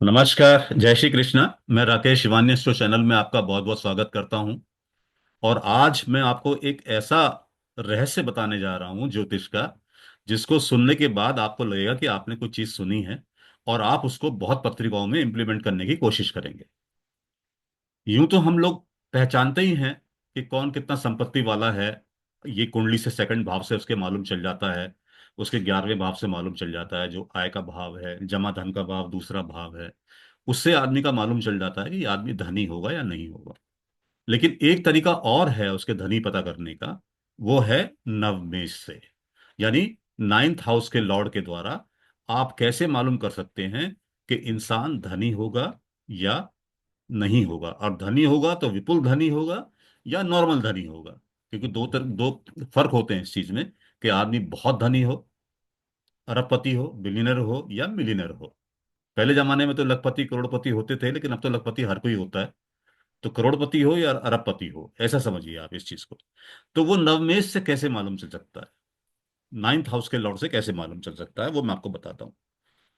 नमस्कार, जय श्री कृष्णा। मैं राकेश शिवान्य एस्ट्रो चैनल में आपका बहुत बहुत स्वागत करता हूं। और आज मैं आपको एक ऐसा रहस्य बताने जा रहा हूं ज्योतिष का, जिसको सुनने के बाद आपको लगेगा कि आपने कोई चीज सुनी है और आप उसको बहुत पत्रिकाओं में इम्प्लीमेंट करने की कोशिश करेंगे। यूं तो हम लोग पहचानते ही हैं कि कौन कितना संपत्ति वाला है। ये कुंडली से सेकंड भाव से उसके मालूम चल जाता है। उसके 11वें भाव से मालूम चल जाता है, जो आय का भाव है, जमा धन का भाव दूसरा भाव है। उससे आदमी का मालूम चल जाता है कि ये आदमी धनी होगा या नहीं होगा। लेकिन एक तरीका और है उसके धनी पता करने का। वो है नवमेष से, यानी नाइन्थ हाउस के लॉर्ड के द्वारा आप कैसे मालूम कर सकते हैं कि इंसान धनी होगा या नहीं होगा। और धनी होगा तो विपुल धनी होगा या नॉर्मल धनी होगा। क्योंकि दो फर्क होते हैं इस चीज में, कि आदमी बहुत धनी हो, अरबपति हो, बिलियनर हो या मिलियनर हो। पहले जमाने में तो लखपति करोड़पति होते थे, लेकिन अब तो लखपति हर कोई होता है। तो करोड़पति हो या अरबपति हो, ऐसा समझिए आप इस चीज को। तो वो नवमेष से कैसे मालूम चल सकता है, नाइन्थ हाउस के लॉर्ड से कैसे मालूम चल सकता है, वो मैं आपको बताता हूँ।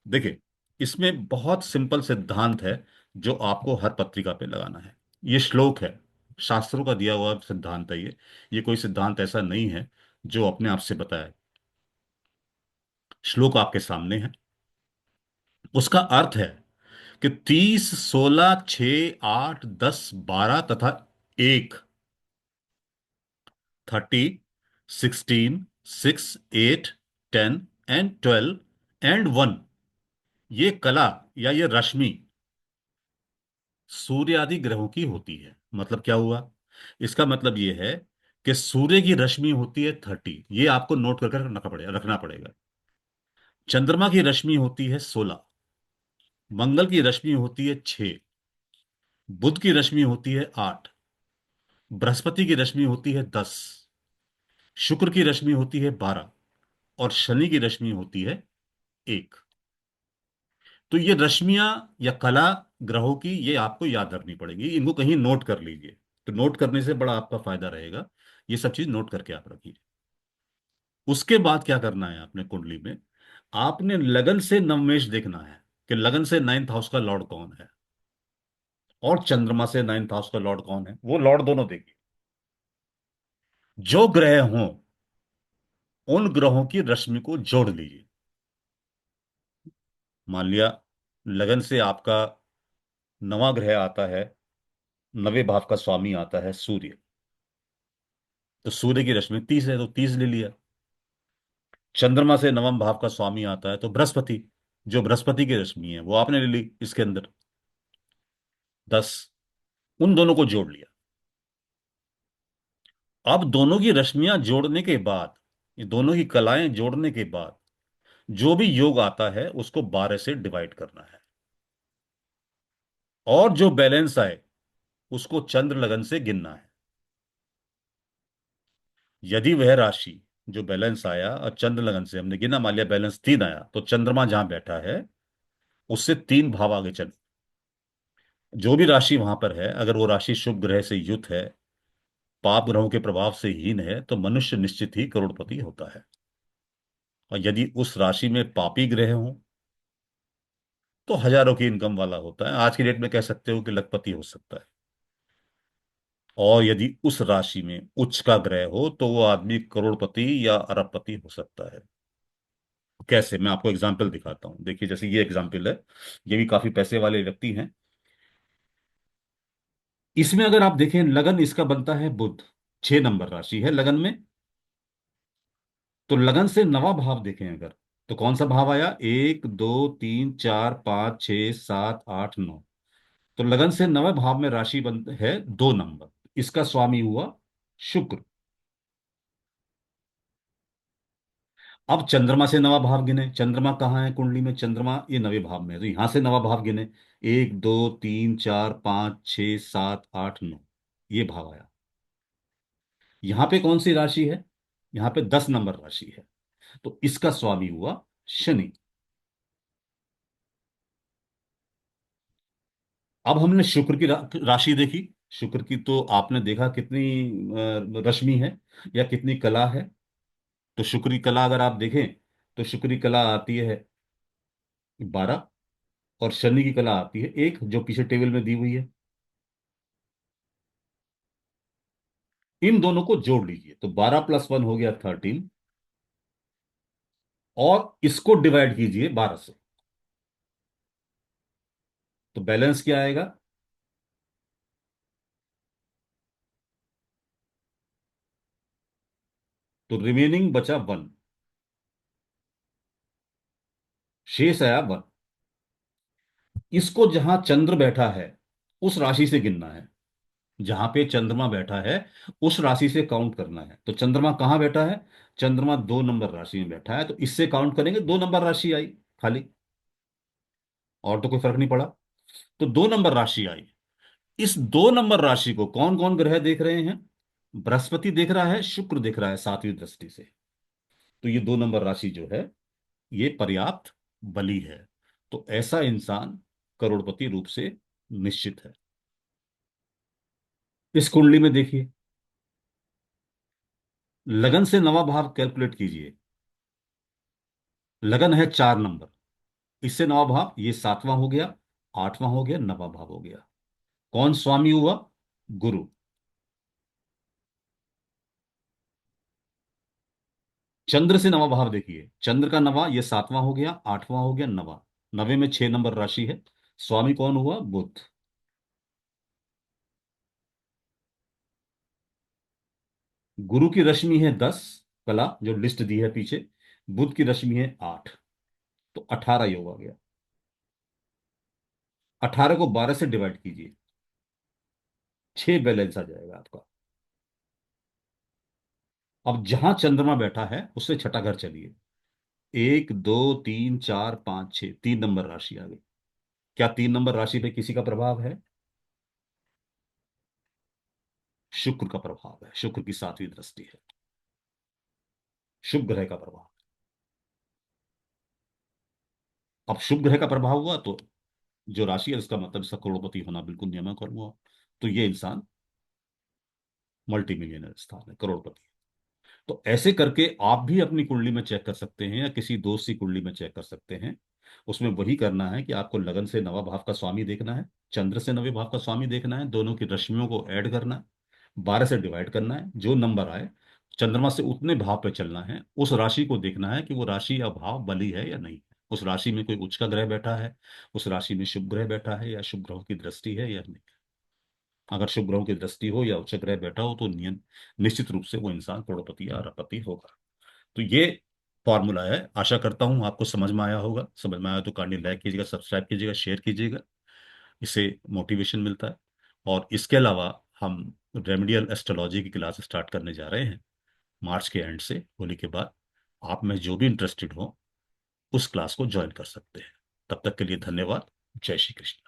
देखिए, इसमें बहुत सिंपल सिद्धांत है जो आपको हर पत्रिका पे लगाना है। ये श्लोक है, शास्त्रों का दिया हुआ सिद्धांत है ये कोई सिद्धांत ऐसा नहीं है जो अपने आप से बताया। श्लोक आपके सामने है। उसका अर्थ है कि 30, 16, 6, 8, 10, 12 तथा 1, 30, 16, 6, 8, 10 एंड 12 एंड 1, ये कला या ये रश्मि सूर्य आदि ग्रहों की होती है। मतलब क्या हुआ? इसका मतलब ये है कि सूर्य की रश्मि होती है 30, ये आपको नोट कर रखना पड़ेगा। चंद्रमा की रश्मि होती है 16, मंगल की रश्मि होती है 6, बुध की रश्मि होती है 8, बृहस्पति की रश्मि होती है 10, शुक्र की रश्मि होती है 12 और शनि की रश्मि होती है 1। तो ये रश्मियां या कला ग्रहों की, ये आपको याद रखनी पड़ेगी, इनको कहीं नोट कर लीजिए। तो नोट करने से बड़ा आपका फायदा रहेगा। ये सब चीज नोट करके आप रखिए। उसके बाद क्या करना है आपने कुंडली में, आपने लगन से नवमेष देखना है कि लगन से नाइन्थ हाउस का लॉर्ड कौन है, और चंद्रमा से नाइन्थ हाउस का लॉर्ड कौन है, वो लॉर्ड दोनों देखिए। जो ग्रह हों, उन ग्रहों की रश्मि को जोड़ लीजिए। मान लिया लगन से आपका नवा ग्रह आता है, नवे भाव का स्वामी आता है सूर्य। तो सूर्य की रश्मि 30 है तो 30 ले लिया। चंद्रमा से नवम भाव का स्वामी आता है तो बृहस्पति, जो बृहस्पति की रश्मि है वो आपने ले ली इसके अंदर, 10। उन दोनों को जोड़ लिया। अब दोनों की रश्मियां जोड़ने के बाद, ये दोनों की कलाएं जोड़ने के बाद, जो भी योग आता है उसको 12 से डिवाइड करना है। और जो बैलेंस आए उसको चंद्र लगन से गिनना है। यदि वह राशि जो बैलेंस आया और चंद्र लगन से हमने गिना, मान लिया बैलेंस 3 आया, तो चंद्रमा जहां बैठा है उससे 3 भाव आगे चल। जो भी राशि वहां पर है, अगर वो राशि शुभ ग्रह से युत है, पाप ग्रहों के प्रभाव से हीन है, तो मनुष्य निश्चित ही करोड़पति होता है। और यदि उस राशि में पापी ग्रह हो तो हजारों की इनकम वाला होता है। आज की डेट में कह सकते हो कि लखपति हो सकता है। और यदि उस राशि में उच्च का ग्रह हो तो वो आदमी करोड़पति या अरबपति हो सकता है। कैसे, मैं आपको एग्जाम्पल दिखाता हूं। देखिए, जैसे ये एग्जाम्पल है, ये भी काफी पैसे वाले व्यक्ति हैं। इसमें अगर आप देखें, लगन इसका बनता है बुध, 6 नंबर राशि है लगन में। तो लगन से नवा भाव देखें अगर, तो कौन सा भाव आया? 1, 2, 3, 4, 5, 6, 7, 8, 9। तो लगन से नवे भाव में राशि बन है 2 नंबर। इसका स्वामी हुआ शुक्र। अब चंद्रमा से नवा भाव गिने, चंद्रमा कहाँ है कुंडली में? चंद्रमा ये नवे भाव में है, तो यहां से नवा भाव गिने। 1, 2, 3, 4, 5, 6, 7, 8, 9, ये भाव आया। यहां पे कौन सी राशि है? यहां पे 10 नंबर राशि है। तो इसका स्वामी हुआ शनि। अब हमने शुक्र की राशि देखी। शुक्र की तो आपने देखा कितनी रश्मि है या कितनी कला है। तो शुक्र की कला अगर आप देखें, तो शुक्र की कला आती है 12। और शनि की कला आती है एक, जो पीछे टेबल में दी हुई है। इन दोनों को जोड़ लीजिए तो 12 + 1 हो गया 13। और इसको डिवाइड कीजिए 12 से, तो बैलेंस क्या आएगा? तो रिमेनिंग बचा 1, शेष आया 1। इसको जहां चंद्र बैठा है उस राशि से गिनना है। जहां पे चंद्रमा बैठा है उस राशि से काउंट करना है। तो चंद्रमा कहां बैठा है? चंद्रमा 2 नंबर राशि में बैठा है, तो इससे काउंट करेंगे, 2 नंबर राशि आई खाली। और तो कोई फर्क नहीं पड़ा। तो 2 नंबर राशि आई। इस 2 नंबर राशि को कौन कौन ग्रह देख रहे हैं? बृहस्पति देख रहा है, शुक्र देख रहा है 7वीं दृष्टि से। तो ये 2 नंबर राशि जो है, ये पर्याप्त बली है। तो ऐसा इंसान करोड़पति रूप से निश्चित है। इस कुंडली में देखिए, लगन से नवा भाव कैलकुलेट कीजिए। लगन है 4 नंबर, इससे नवा भाव ये 7वां हो गया, 8वां हो गया, नवा भाव हो गया। कौन स्वामी हुआ? गुरु। चंद्र से नवा भाव देखिए, चंद्र का नवा ये 7वां हो गया, 8वां हो गया, नवा। नवे में 6 नंबर राशि है। स्वामी कौन हुआ? बुध। गुरु की रश्मि है 10, कला जो लिस्ट दी है पीछे। बुध की रश्मि है 8, तो 18 योग आ गया। 18 को 12 से डिवाइड कीजिए, 6 बैलेंस आ जाएगा आपका। अब जहां चंद्रमा बैठा है उससे छठा घर चलिए। 1 2 3 4 5 6, 3 नंबर राशि आ गई। क्या 3 नंबर राशि पे किसी का प्रभाव है? शुक्र का प्रभाव है, शुक्र की 7वीं दृष्टि है। शुभ ग्रह का प्रभाव। अब शुभ ग्रह का प्रभाव हुआ तो जो राशि है उसका मतलब इसका करोड़पति होना बिल्कुल नियमक और हुआ। तो ये इंसान मल्टी मिलियनर स्थान है, करोड़पति। तो ऐसे करके आप भी अपनी कुंडली में चेक कर सकते हैं, या किसी दोस्त की कुंडली में चेक कर सकते हैं। उसमें वही करना है कि आपको लगन से नवा भाव का स्वामी देखना है, चंद्र से नवे भाव का स्वामी देखना है, दोनों की रश्मियों को ऐड करना है, 12 से डिवाइड करना है, जो नंबर आए चंद्रमा से उतने भाव पे चलना है। उस राशि को देखना है कि वो राशि या भाव बली है या नहीं। उस राशि में कोई उच्च का ग्रह बैठा है, उस राशि में शुभ ग्रह बैठा है या शुभ ग्रहों की दृष्टि है या नहीं। अगर शुभ ग्रहों की दृष्टि हो या उच्च ग्रह बैठा हो तो निश्चित रूप से वो इंसान करोड़पति या अरबपति होगा। तो ये फॉर्मूला है। आशा करता हूं आपको समझ में आया होगा। समझ में आया तो काइंडली लाइक कीजिएगा, सब्सक्राइब कीजिएगा, शेयर कीजिएगा। इससे मोटिवेशन मिलता है। और इसके अलावा हम रेमेडियल एस्ट्रोलॉजी की क्लास स्टार्ट करने जा रहे हैं मार्च के एंड से, होली के बाद। आप में जो भी इंटरेस्टेड हो उस क्लास को ज्वाइन कर सकते हैं। तब तक के लिए धन्यवाद। जय श्री कृष्ण।